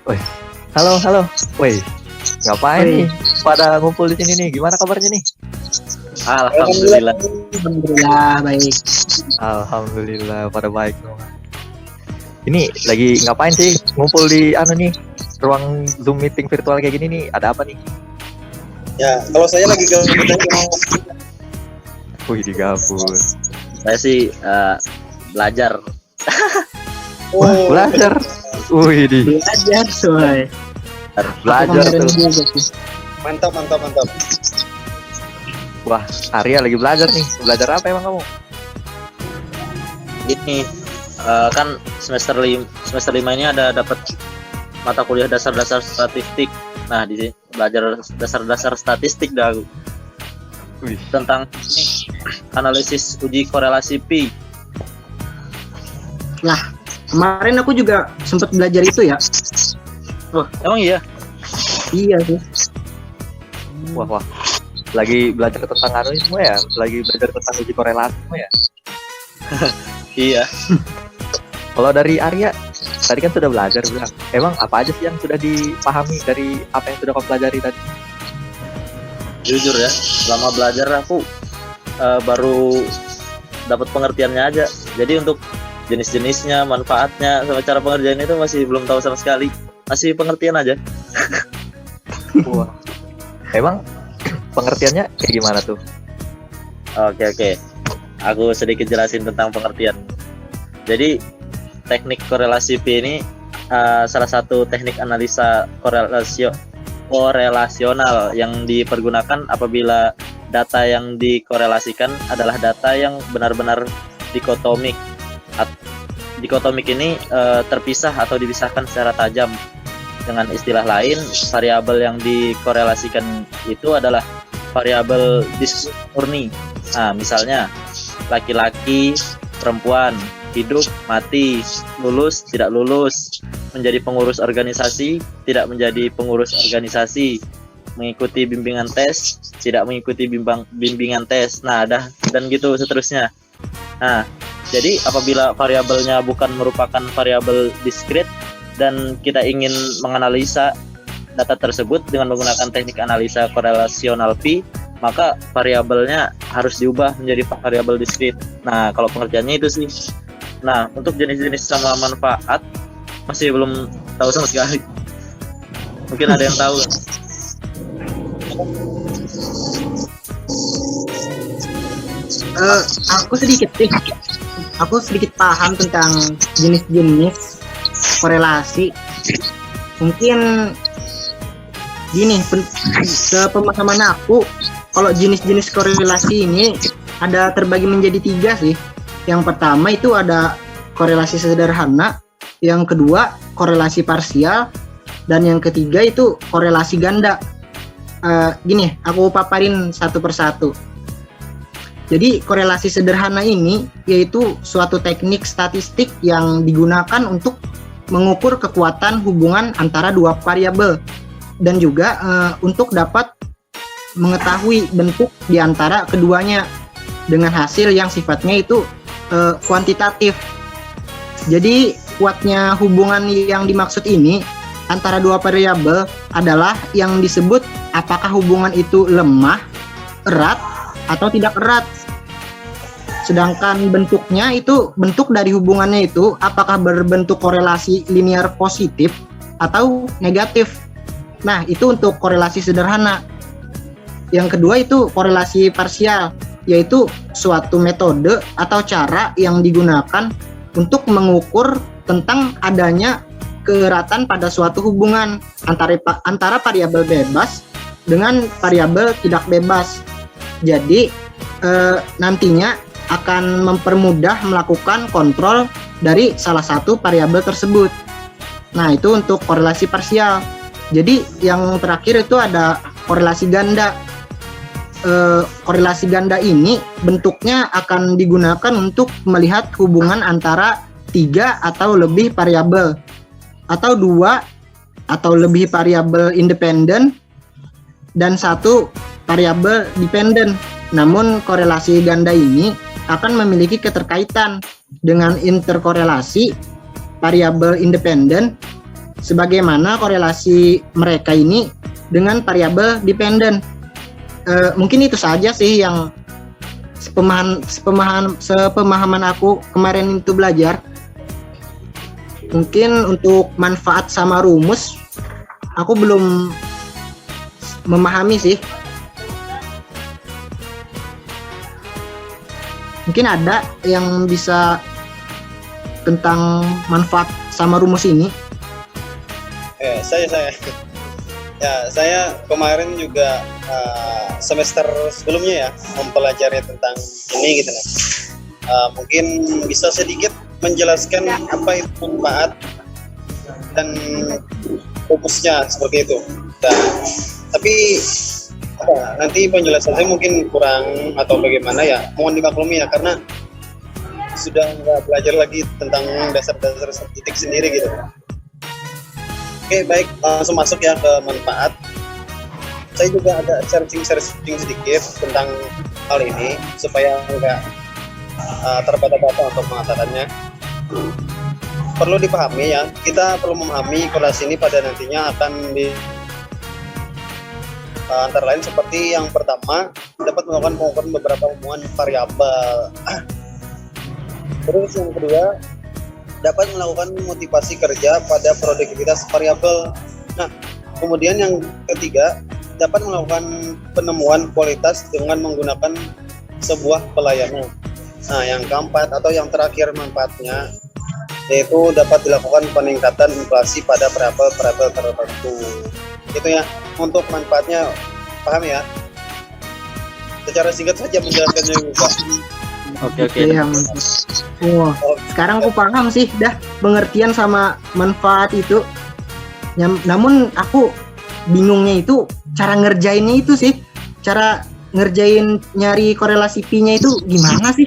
Woi, halo, halo. Woi, ngapain Woi. nih? Pada ngumpul di sini nih. Gimana kabarnya nih? Alhamdulillah. Alhamdulillah baik. Alhamdulillah pada baik semua. Ini lagi ngapain sih? Ngumpul di nih, ruang Zoom meeting virtual kayak gini nih. Ada apa nih? Ya, kalau saya lagi gabut aja. Wih, digabut. Saya sih belajar. Wah, belajar. Wih, Belajar soalnya. belajar tuh. Mantap. Wah, Arya lagi belajar nih. Belajar apa emang kamu? Ini kan semester 5 ini ada dapat mata kuliah dasar-dasar statistik. Nah, di sini belajar dasar-dasar statistik dah aku. Wih, Tentang analisis uji korelasi pi. Kemarin aku juga sempat belajar itu ya. Wah, emang iya? Iya sih. wah. Lagi belajar tentang ini semua ya? Lagi belajar tentang uji korelasi semua ya? Iya. Kalau dari Arya, tadi kan sudah belajar bilang. Emang apa aja sih yang sudah dipahami dari apa yang sudah kau pelajari tadi? Jujur ya, selama belajar aku baru dapat pengertiannya aja. Jadi untuk jenis-jenisnya, manfaatnya, sama cara pengerjaannya itu masih belum tahu sama sekali. Masih pengertian aja. Wah. Emang pengertiannya kayak gimana tuh? Oke. Aku sedikit jelasin tentang pengertian. Jadi teknik korelasi P ini salah satu teknik analisa korelasional yang dipergunakan apabila data yang dikorelasikan adalah data yang benar-benar dikotomik. Dikotomik ini terpisah atau dipisahkan secara tajam. Dengan istilah lain, variabel yang dikorelasikan itu adalah variabel murni. Nah, misalnya laki-laki, perempuan, hidup, mati, lulus, tidak lulus, menjadi pengurus organisasi, tidak menjadi pengurus organisasi, mengikuti bimbingan tes, tidak mengikuti bimbingan tes. Nah, dan gitu seterusnya. Nah, jadi apabila variabelnya bukan merupakan variabel diskrit dan kita ingin menganalisa data tersebut dengan menggunakan teknik analisa korelasional P, maka variabelnya harus diubah menjadi variabel diskrit. Nah, kalau pengertiannya itu sih. Nah, untuk jenis-jenis sama manfaat masih belum tahu sama sekali. Mungkin ada yang tahu. Aku sedikit paham tentang jenis-jenis korelasi. Mungkin gini, sepemahaman aku, kalau jenis-jenis korelasi ini ada terbagi menjadi 3 sih. Yang pertama itu ada korelasi sederhana, yang kedua korelasi parsial, dan yang ketiga itu korelasi ganda. Gini, aku paparin satu persatu. Jadi korelasi sederhana ini yaitu suatu teknik statistik yang digunakan untuk mengukur kekuatan hubungan antara dua variabel dan juga untuk dapat mengetahui bentuk di antara keduanya dengan hasil yang sifatnya itu kuantitatif. Jadi kuatnya hubungan yang dimaksud ini antara dua variabel adalah yang disebut apakah hubungan itu lemah, erat, atau tidak erat. Sedangkan bentuknya itu, bentuk dari hubungannya itu apakah berbentuk korelasi linear positif atau negatif. Nah, itu untuk korelasi sederhana. Yang kedua itu korelasi parsial, yaitu suatu metode atau cara yang digunakan untuk mengukur tentang adanya keeratan pada suatu hubungan antara variabel bebas dengan variabel tidak bebas. Jadi nantinya akan mempermudah melakukan kontrol dari salah satu variabel tersebut. Nah, itu untuk korelasi parsial. Jadi yang terakhir itu ada korelasi ganda. Korelasi ganda ini bentuknya akan digunakan untuk melihat hubungan antara 3 atau lebih variabel atau 2 atau lebih variabel independen dan 1 variabel dependen. Namun korelasi ganda ini akan memiliki keterkaitan dengan interkorelasi variabel independen sebagaimana korelasi mereka ini dengan variabel dependen. Mungkin itu saja sih yang sepemahaman aku kemarin itu belajar. Mungkin untuk manfaat sama rumus aku belum memahami sih. Mungkin ada yang bisa tentang manfaat sama rumus ini. Saya ya, saya kemarin juga semester sebelumnya ya mempelajari tentang ini gitu lah. Mungkin bisa sedikit menjelaskan apa itu manfaat dan rumusnya seperti itu. Tapi nanti penjelasan saya mungkin kurang atau bagaimana ya, mohon dimaklumi ya, karena sudah nggak belajar lagi tentang dasar-dasar statistik sendiri gitu. Oke, baik, langsung masuk ya ke manfaat. Saya juga ada searching sedikit tentang hal ini supaya nggak terbata-bata untuk mengatakannya. Perlu dipahami ya, kita perlu memahami korelasi ini pada nantinya akan antara lain seperti yang pertama, dapat melakukan pengukuran beberapa hubungan variabel. Terus yang kedua, dapat melakukan motivasi kerja pada produktivitas variabel. Nah, kemudian yang ketiga, dapat melakukan penemuan kualitas dengan menggunakan sebuah pelayanan. Nah, yang keempat atau yang terakhir manfaatnya, yaitu dapat dilakukan peningkatan inflasi pada variabel-variabel tertentu. Itu ya, untuk manfaatnya, paham ya? Secara singkat saja menjelaskannya juga. Oke. Iya, wah, sekarang aku paham sih dah pengertian sama manfaat itu. Namun aku bingungnya itu cara ngerjainnya itu sih. Cara ngerjain nyari korelasi pi-nya itu gimana sih?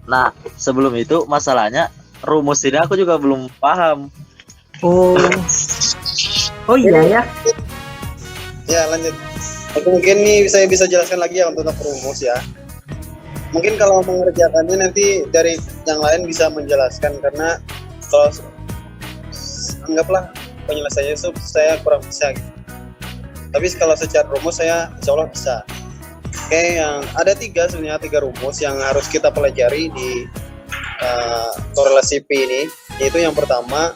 Nah, sebelum itu masalahnya rumus ini aku juga belum paham. Oh iya ya. Ya, lanjut. Oke, mungkin nih saya bisa jelaskan lagi ya untuk rumus ya. Mungkin kalau mengerjakannya nanti dari yang lain bisa menjelaskan, karena kalau anggaplah penyelesaiannya saya kurang bisa gitu. Tapi kalau secara rumus saya insya Allah bisa. Oke, yang ada tiga rumus yang harus kita pelajari di korelasi P ini, yaitu yang pertama,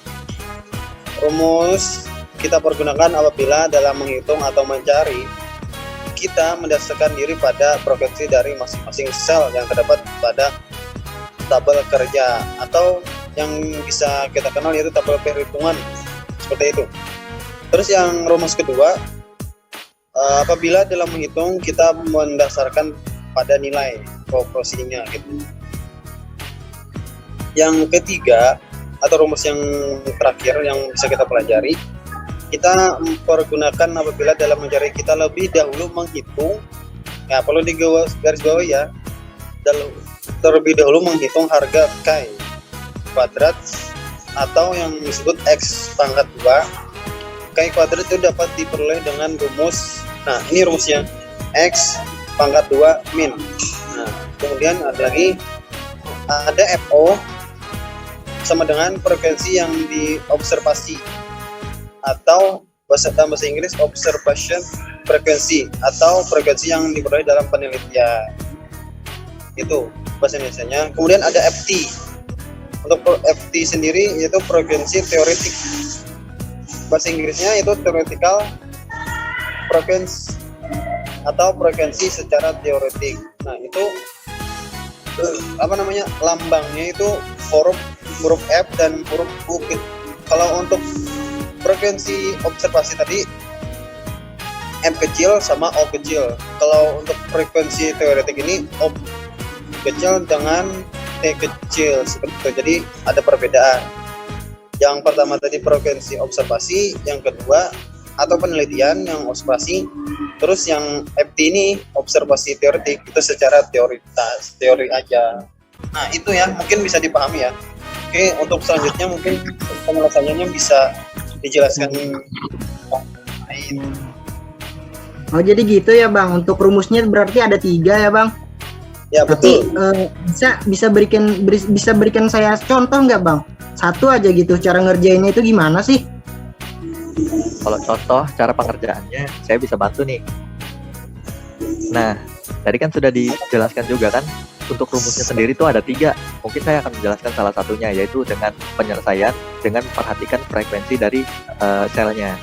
rumus kita pergunakan apabila dalam menghitung atau mencari kita mendasarkan diri pada properti dari masing-masing sel yang terdapat pada tabel kerja, atau yang bisa kita kenal yaitu tabel perhitungan, seperti itu. Terus yang rumus kedua, apabila dalam menghitung kita mendasarkan pada nilai proporsinya gitu. Yang ketiga atau rumus yang terakhir yang bisa kita pelajari, kita mempergunakan apabila dalam mencari kita lebih dahulu menghitung, ya perlu digaris bawah ya, terlebih dahulu menghitung harga K kuadrat atau yang disebut X pangkat 2. K kuadrat itu dapat diperoleh dengan rumus, nah ini rumusnya, X pangkat 2 min. Nah, kemudian ada lagi, ada FO sama dengan frekuensi yang diobservasi, atau bahasa Inggris observation frekuensi, atau frekuensi yang diperoleh dalam penelitian. Itu bahasa Indonesianya. Kemudian ada FT. Untuk FT sendiri yaitu frekuensi teoretik. Bahasa Inggrisnya itu theoretical frequency atau frekuensi secara teoretik. Nah, itu lambangnya itu huruf F dan huruf U. Kalau untuk frekuensi observasi tadi M kecil sama O kecil. Kalau untuk frekuensi teoretik ini O kecil dengan T kecil, seperti itu. Jadi ada perbedaan. Yang pertama tadi frekuensi observasi, yang kedua atau penelitian yang observasi, terus yang FT ini observasi teoretik, itu secara teori aja. Nah, itu ya mungkin bisa dipahami ya. Oke, untuk selanjutnya mungkin penjelasannya bisa dijelaskan. Oh, jadi gitu ya Bang. Untuk rumusnya berarti ada 3 ya Bang? Ya, betul. Bisa berikan saya contoh nggak Bang? Satu aja gitu, cara ngerjainnya itu gimana sih? Kalau contoh cara pengerjaannya, saya bisa bantu nih. Nah, tadi kan sudah dijelaskan juga kan, untuk rumusnya sendiri itu ada 3. Mungkin saya akan menjelaskan salah satunya, yaitu dengan penyelesaian dengan memperhatikan frekuensi dari selnya.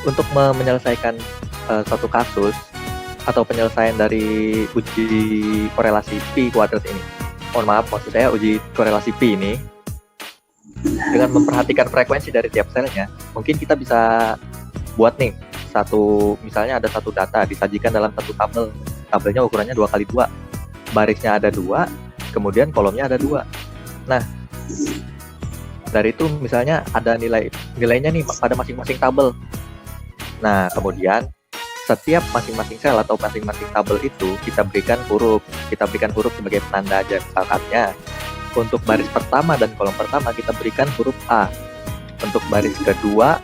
Untuk menyelesaikan suatu kasus atau penyelesaian dari uji korelasi Pi kuadrat ini, mohon maaf, maksud saya uji korelasi Pi ini, dengan memperhatikan frekuensi dari tiap selnya, mungkin kita bisa buat nih misalnya ada satu data disajikan dalam satu tabelnya ukurannya 2x2, barisnya ada 2, kemudian kolomnya ada 2. Nah, dari itu misalnya ada nilainya nih pada masing-masing tabel. Nah, kemudian setiap masing-masing sel atau masing-masing tabel itu kita berikan huruf sebagai penanda aja. Misalkannya untuk baris pertama dan kolom pertama kita berikan huruf A. Untuk baris kedua,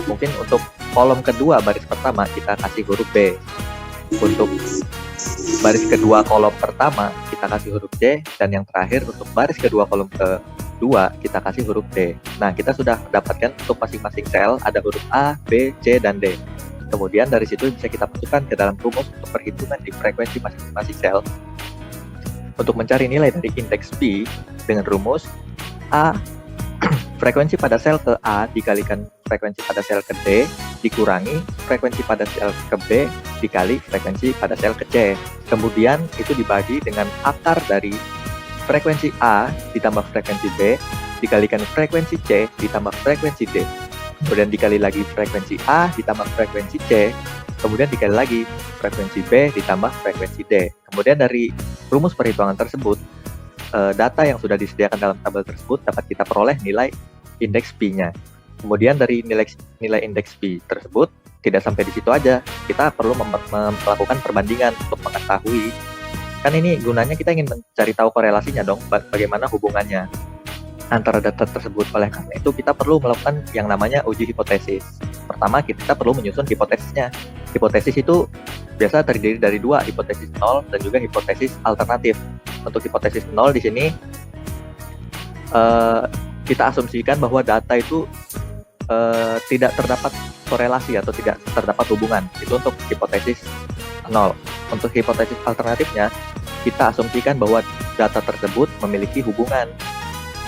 mungkin untuk kolom kedua baris pertama kita kasih huruf B. Untuk baris kedua kolom pertama kita kasih huruf C, dan yang terakhir untuk baris kedua kolom kedua kita kasih huruf D. Nah, kita sudah dapatkan untuk masing-masing sel ada huruf A, B, C, dan D. Kemudian dari situ bisa kita masukkan ke dalam rumus untuk perhitungan di frekuensi masing-masing sel. Untuk mencari nilai dari indeks Pi dengan rumus A, frekuensi pada sel ke A dikalikan frekuensi pada sel ke D dikurangi frekuensi pada sel ke B dikali frekuensi pada sel ke C. Kemudian itu dibagi dengan akar dari frekuensi A ditambah frekuensi B dikalikan frekuensi C ditambah frekuensi D. Kemudian dikali lagi frekuensi A ditambah frekuensi C, kemudian dikali lagi frekuensi B ditambah frekuensi D. Kemudian dari rumus perhitungan tersebut, data yang sudah disediakan dalam tabel tersebut dapat kita peroleh nilai indeks Pi-nya. Kemudian dari nilai indeks Pi tersebut tidak sampai di situ aja, kita perlu melakukan perbandingan untuk mengetahui. Kan ini gunanya kita ingin mencari tahu korelasinya dong, bagaimana hubungannya antara data tersebut. Oleh karena itu kita perlu melakukan yang namanya uji hipotesis. Pertama kita perlu menyusun hipotesisnya. Hipotesis itu biasa terdiri dari 2, hipotesis 0 dan juga hipotesis alternatif. Untuk hipotesis 0 di sini kita asumsikan bahwa data itu tidak terdapat korelasi atau tidak terdapat hubungan. Itu untuk hipotesis 0. Untuk hipotesis alternatifnya kita asumsikan bahwa data tersebut memiliki hubungan.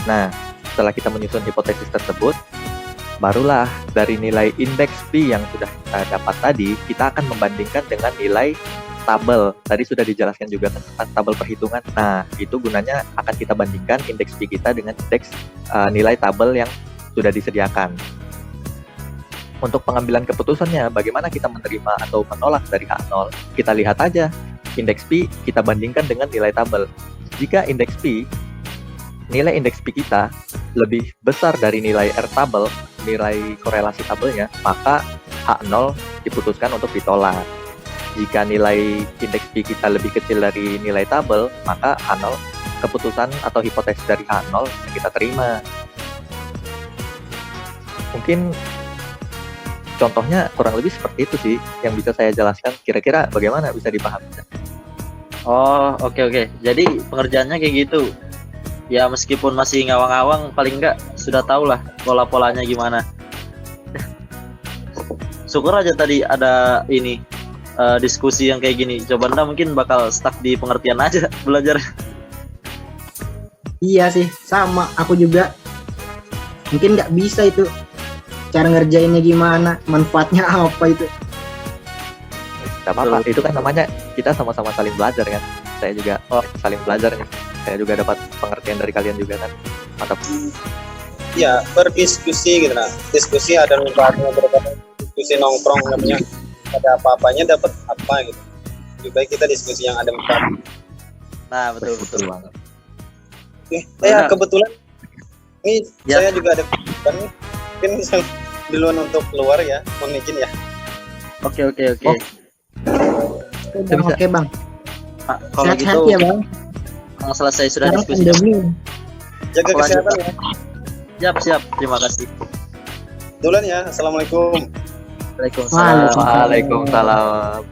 Nah, setelah kita menyusun hipotesis tersebut, barulah dari nilai indeks Pi yang sudah kita dapat tadi, kita akan membandingkan dengan nilai tabel. Tadi sudah dijelaskan juga tentang tabel perhitungan. Nah, itu gunanya akan kita bandingkan indeks Pi kita dengan indeks nilai tabel yang sudah disediakan. Untuk pengambilan keputusannya, bagaimana kita menerima atau menolak dari H0, kita lihat aja indeks Pi kita bandingkan dengan nilai tabel. Jika indeks Pi nilai indeks Pi kita lebih besar dari nilai R tabel, nilai korelasi tabelnya, maka H0 diputuskan untuk ditolak. Jika nilai indeks Pi kita lebih kecil dari nilai tabel, maka H0, keputusan atau hipotesis dari H0 bisa kita terima. Mungkin contohnya kurang lebih seperti itu sih yang bisa saya jelaskan. Kira-kira bagaimana, bisa dipahami? Oh, oke. Jadi pengerjaannya kayak gitu. Ya meskipun masih ngawang-ngawang, paling enggak sudah tahu lah pola-polanya gimana. Syukur aja tadi ada ini diskusi yang kayak gini. Coba Anda mungkin bakal stuck di pengertian aja belajar. Iya sih, sama aku juga. Mungkin nggak bisa itu cara ngerjainnya gimana, manfaatnya apa itu. Gak apa-apa, itu kan namanya kita sama-sama saling belajar kan. Saya juga saling belajar nih. Saya juga dapat pengertian dari kalian juga kan. Mantap. Ya, berdiskusi gitu. Nah, diskusi ada manfaatnya, diskusi nongkrong namanya, ada apa-apanya dapat apa gitu. Lebih baik kita diskusi yang ada manfaat. Nah, betul banget. Oke, kebetulan ini saya juga ada kegiatan nih. Mungkin duluan untuk keluar ya, mohon izin ya. Oke. Oke bang. Nah, kalau Sehat-sehat gitu ya bang. selesai sudah Sekarang diskusi. pandemi. Jaga Aku lanjut, kesehatan ya. Siap. Terima kasih. Duluan ya. Assalamualaikum. Waalaikumsalam. Waalaikumsalam.